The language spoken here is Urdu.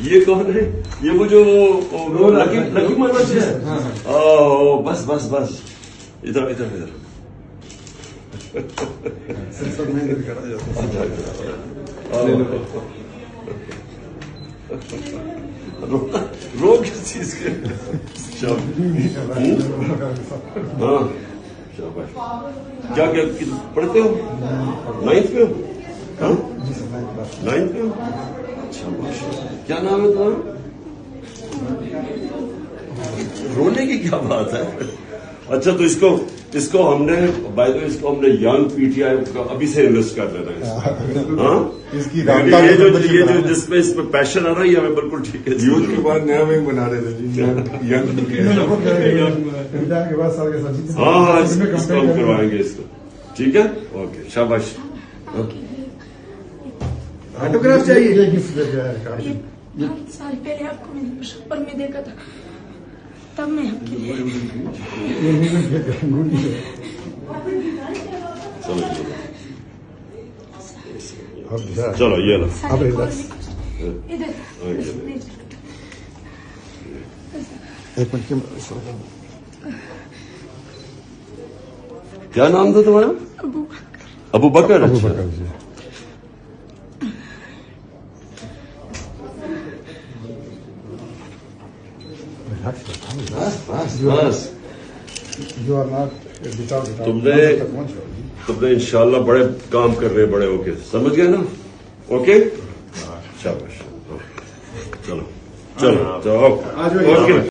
یہ کون ہے؟ یہ وہ جو لکی مرمچ ہے. بس بس بس ادھر ادھر ادھر. رو کس چیز کے؟ ہاں شاباش. کیا پڑھتے ہو؟ 9th میں ہو؟ 9th میں ہو؟ شاباش. کیا نام ہے تمہارا؟ رونے کی کیا بات ہے؟ اچھا تو اس کو ہم نے بائی دا وے اس کو ہم نے ینگ پی ٹی آئی ابھی سے انویسٹ کر دینا ہے. ہاں یہ جو جس میں اس میں پیشن آ رہا ہے یہ ہمیں بالکل ٹھیک ہے. یوتھ کے بعد نیا ونگ بنا رہے تھے جی. ہاں ہاں اس کو ہم کروائیں گے اس کو. ٹھیک ہے اوکے شاباش. آٹوگراف چاہیے. 5 سال پہلے آپ کو میں نے مشہور میں دیکھا تھا تب میں آپ کے لیے. چلو یہ لو. کیا نام تھا تمہارا؟ ابو بکر. بس تم نے انشاءاللہ بڑے کام کرنے بڑے ہو کے. سمجھ گئے نا؟ اوکے شاباش. چلو چلو اوکے.